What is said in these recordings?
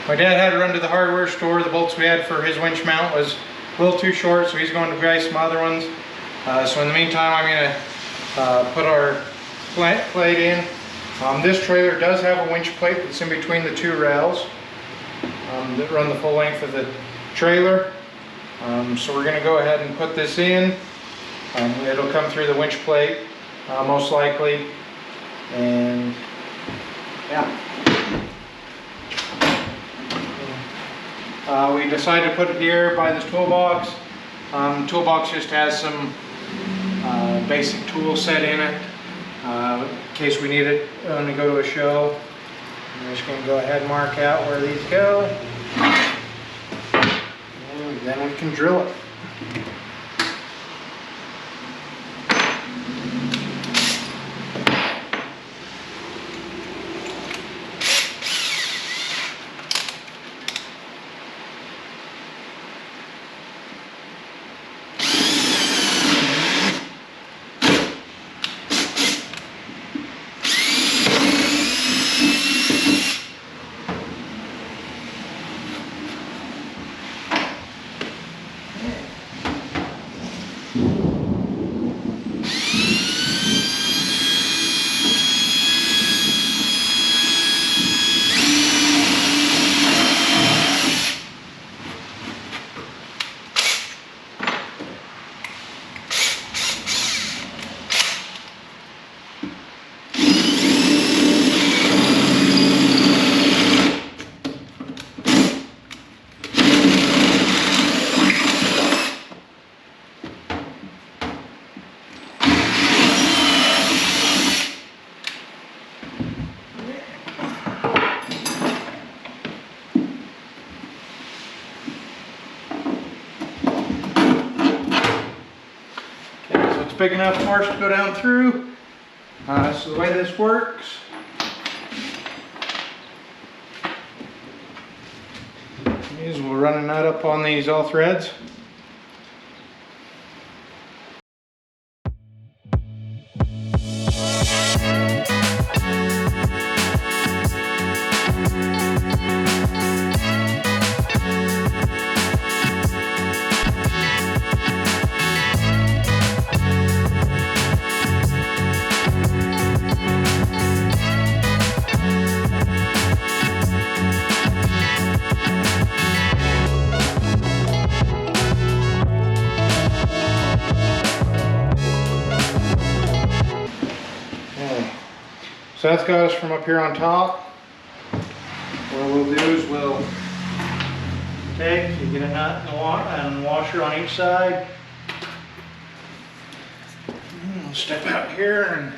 My dad had to run to the hardware store. The bolts we had for his winch mount was a little too short, so he's going to buy some other ones. So in the meantime, I'm going to put our plate in. This trailer does have a winch plate that's in between the two rails that run the full length of the trailer. So we're going to go ahead and put this in. It'll come through the winch plate most likely, and yeah. We decided to put it here by this toolbox. Toolbox just has some basic tools set in it in case we need it when we go to a show. I'm just going to go ahead and mark out where these go, and then we can drill it. Big enough for us to go down through. So the way this works, is we'll run a nut up on these all threads. So that's got us from up here on top. What we'll do is we'll you get a nut and washer on each side. We'll step out here and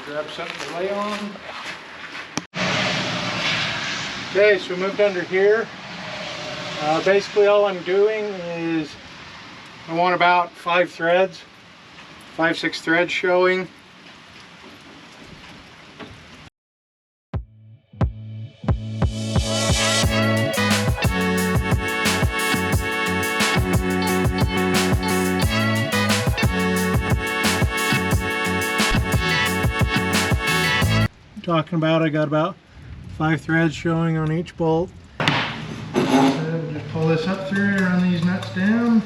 grab something to lay on. Okay, so we moved under here. Basically all I'm doing is I want about 5 threads. 5-6 threads showing. Talking about, I got about 5 threads showing on each bolt. So just pull this up through and run these nuts down.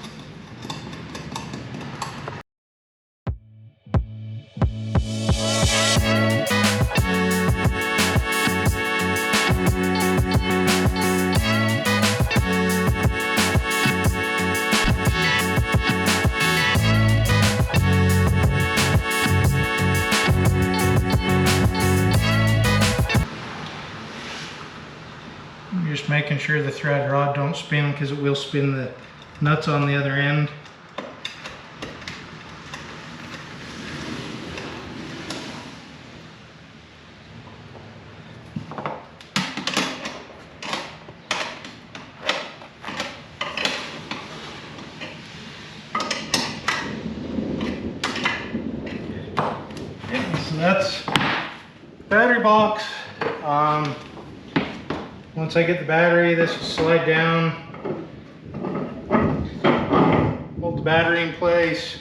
Just making sure the thread rod don't spin, because it will spin the nuts on the other end. So that's battery box. Once I get the battery, this will slide down, hold the battery in place.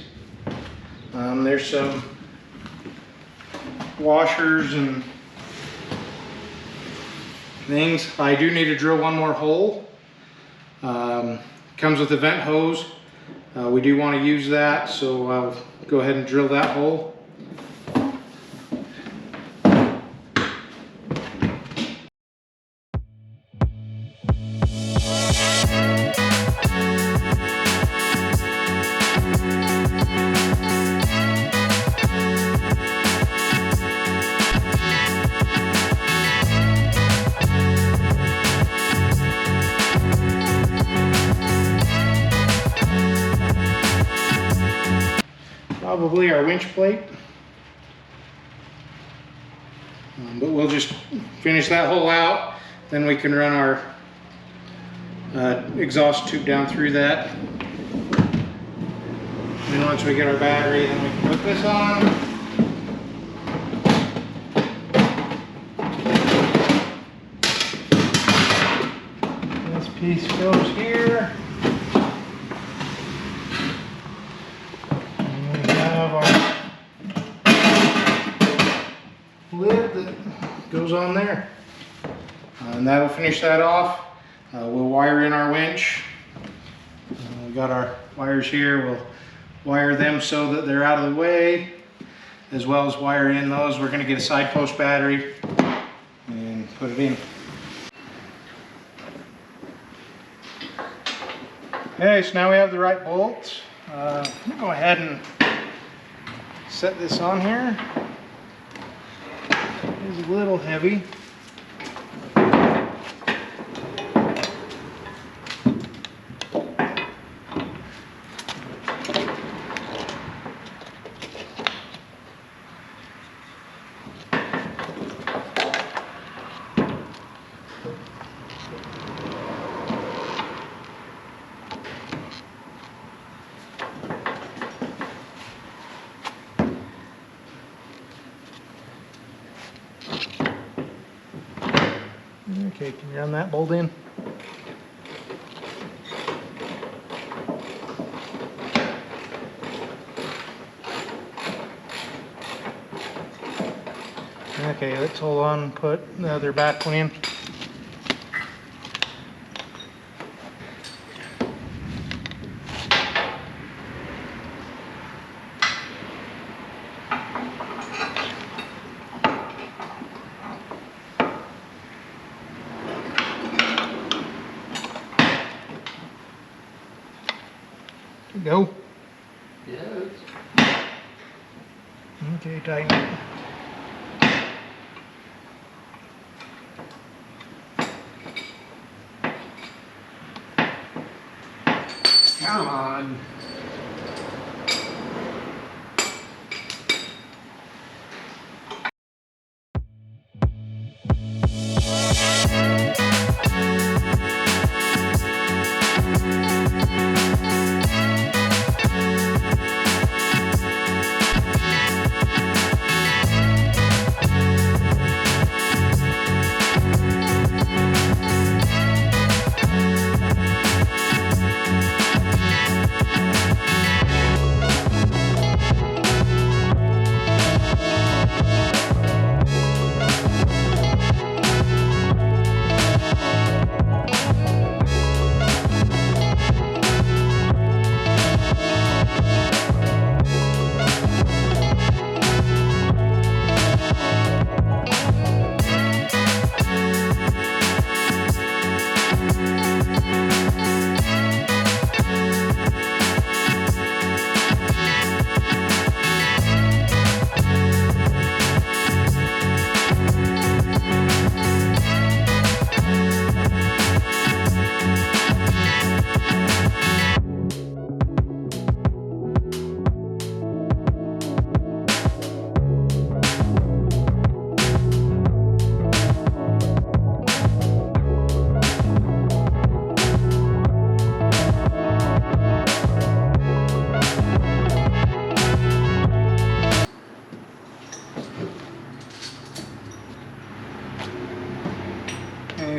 There's some washers and things. I do need to drill one more hole. Comes with a vent hose. We do want to use that, so I'll go ahead and drill that hole. Probably our winch plate, but we'll just finish that hole out, then we can run our exhaust tube down through that. And once we get our battery, then we can put this on. This piece goes here. Lid that goes on there, and that'll finish that off. We'll wire in our winch. We got our wires here. We'll wire them so that they're out of the way, as well as wire in those. We're going to get a side post battery and put it in. Okay, so now we have the right bolts. Go ahead and set this on here. It's a little heavy. Okay, can you run that bolt in? Okay, let's hold on and put the other back one in. Go. Yes. Okay, tighten it. Come on.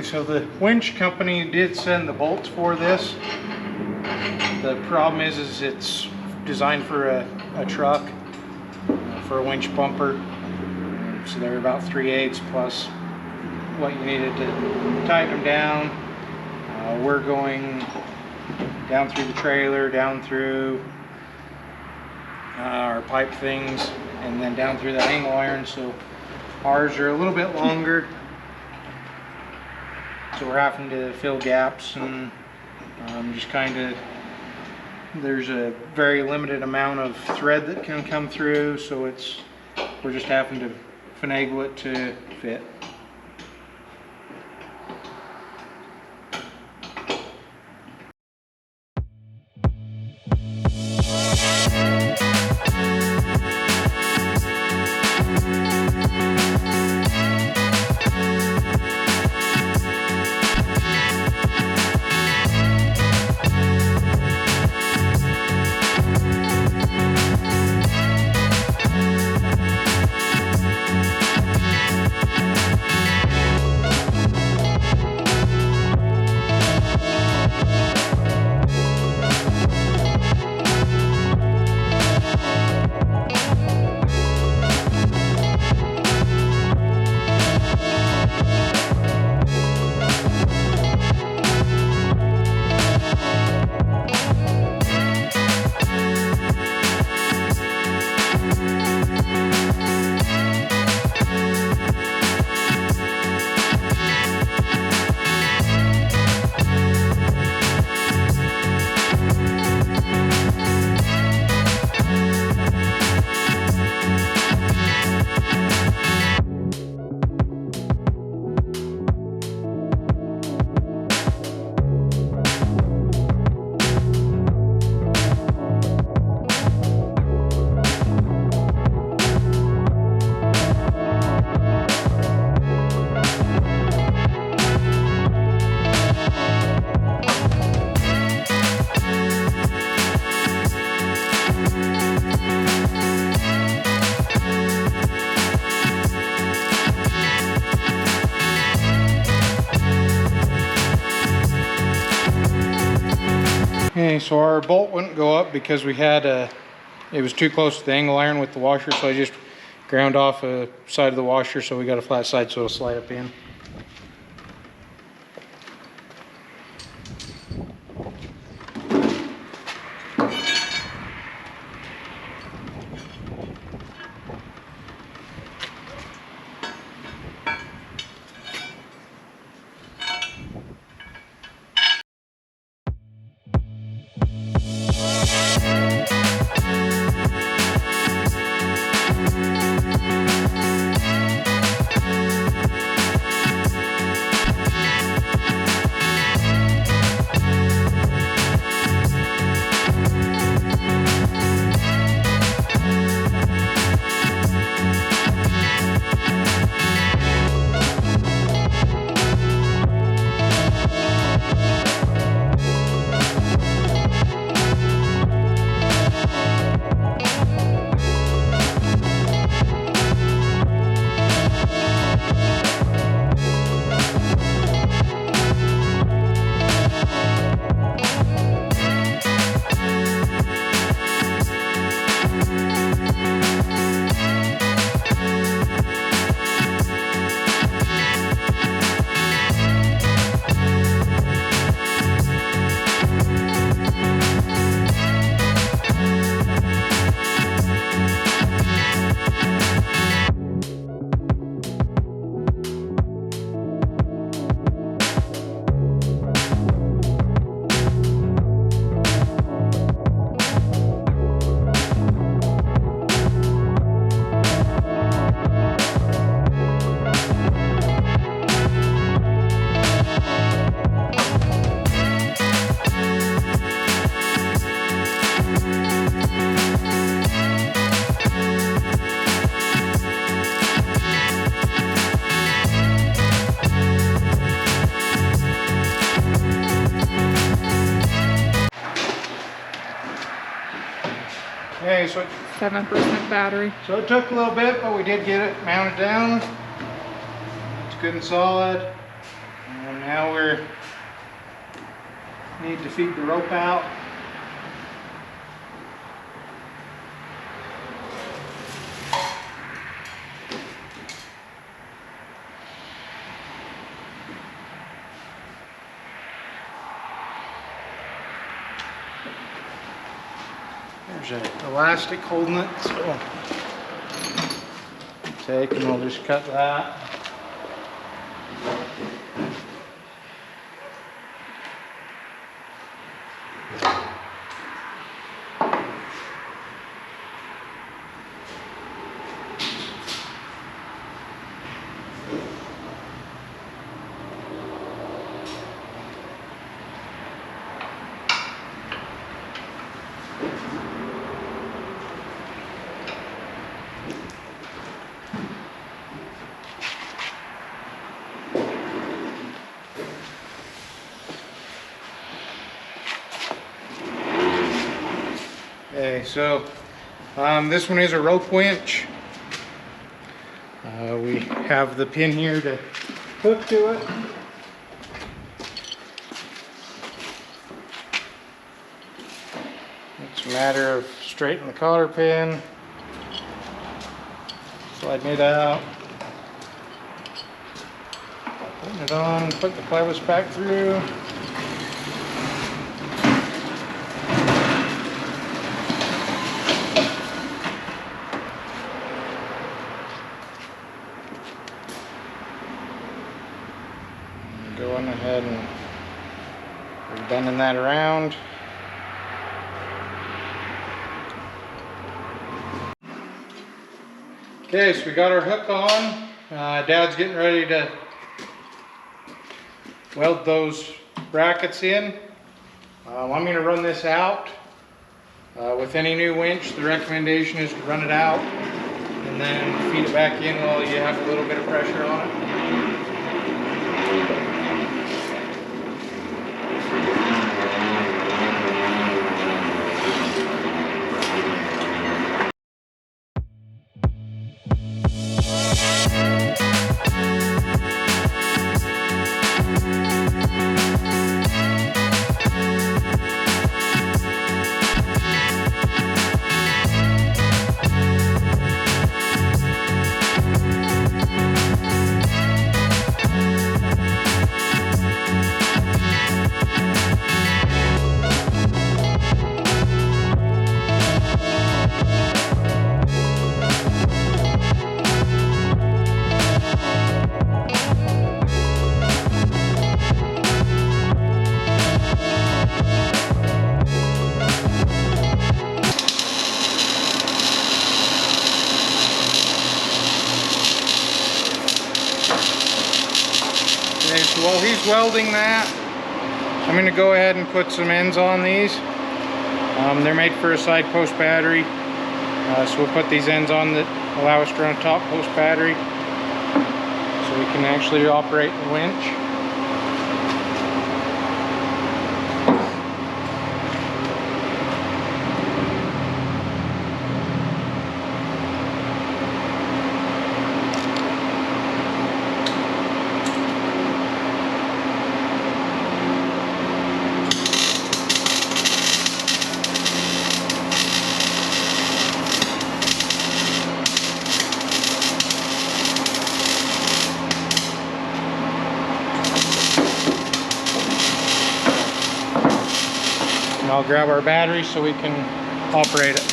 So the winch company did send the bolts for this. The problem is it's designed for a truck, for a winch bumper. So they're about 3/8 plus what you needed to tighten them down. We're going down through the trailer, down through our pipe things, and then down through the angle iron. So ours are a little bit longer, so we're having to fill gaps and just kind of, there's a very limited amount of thread that can come through, so we're just having to finagle it to fit. Okay, so our bolt wouldn't go up because we had it was too close to the angle iron with the washer, so I just ground off a side of the washer, so we got a flat side so it'll slide up in. Okay, so 7% battery. it took a little bit, but we did get it mounted down. It's good and solid. And now we're need to feed the rope out. there's an elastic holding it, so take and we'll just cut that. Okay, so this one is a rope winch. We have the pin here to hook to it. It's a matter of straightening the cotter pin, sliding it out, putting it on, put the clevis back through. Going ahead and bending that around. Okay, so we got our hook on. Dad's getting ready to weld those brackets in. I'm going to run this out. With any new winch, the recommendation is to run it out and then feed it back in while you have a little bit of pressure on it. Okay, so while he's welding that, I'm going to go ahead and put some ends on these. They're made for a side post battery, so we'll put these ends on that allow us to run a top post battery, so we can actually operate the winch. And I'll grab our battery so we can operate it.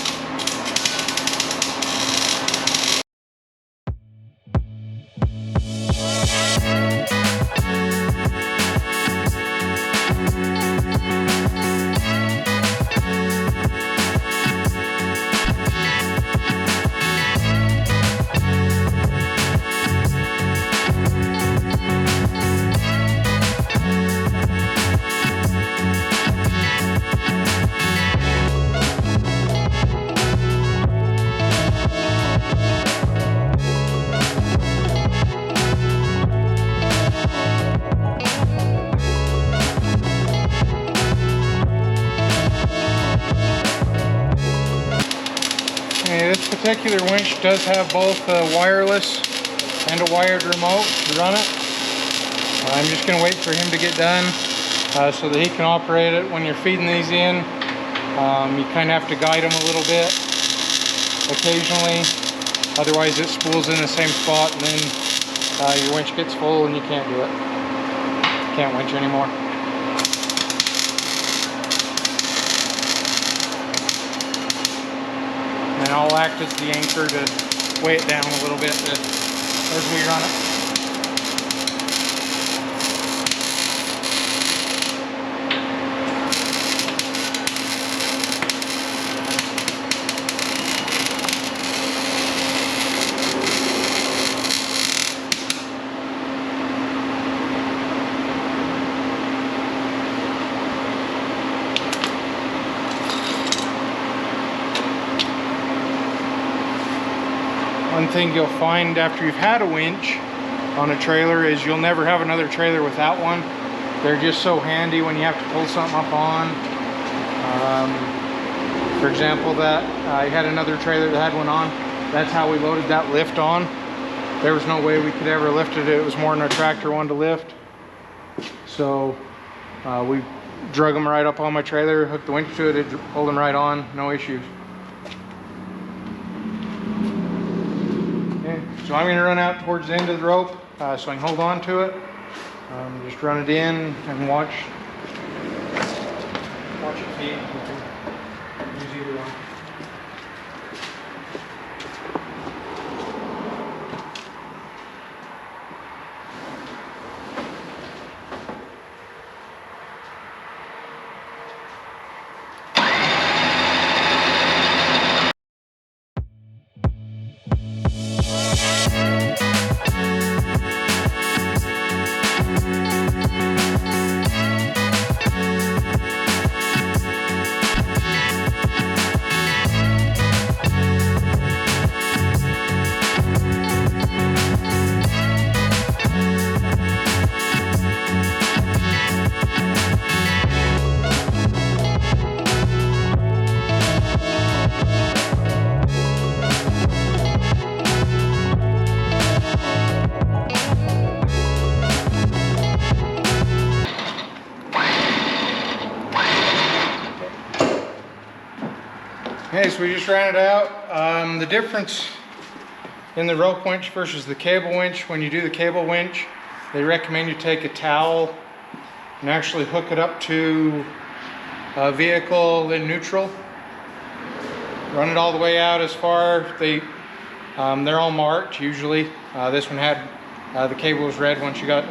This particular winch does have both a wireless and a wired remote to run it. I'm just going to wait for him to get done so that he can operate it. When you're feeding these in, you kind of have to guide them a little bit occasionally, otherwise it spools in the same spot and then your winch gets full and you can't do it. Can't winch anymore. And I'll act as the anchor to weigh it down a little bit as we run it. One thing you'll find after you've had a winch on a trailer is you'll never have another trailer without one. They're just so handy when you have to pull something up on. For example, that I had another trailer that had one on. That's how we loaded that lift on. There was no way we could ever lift it. It was more than our tractor wanted to lift. So we drug them right up on my trailer, hooked the winch to it, pulled them right on, no issues. So I'm going to run out towards the end of the rope so I can hold on to it. Just run it in and watch it feed. You can use either one. Okay, so we just ran it out. The difference in the rope winch versus the cable winch, when you do the cable winch, they recommend you take a towel and actually hook it up to a vehicle in neutral. Run it all the way out as far. They're all marked usually. This one had the cable was red once you got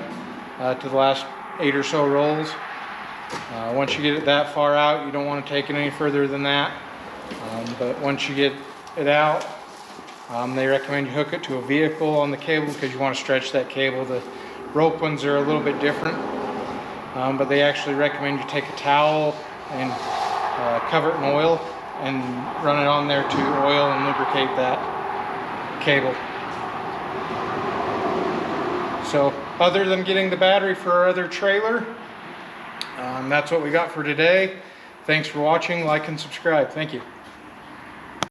to the last 8 or so rolls. Once you get it that far out, you don't want to take it any further than that. But once you get it out, they recommend you hook it to a vehicle on the cable because you want to stretch that cable. The rope ones are a little bit different, but they actually recommend you take a towel and cover it in oil and run it on there to oil and lubricate that cable. So other than getting the battery for our other trailer, that's what we got for today. Thanks for watching. Like and subscribe. Thank you.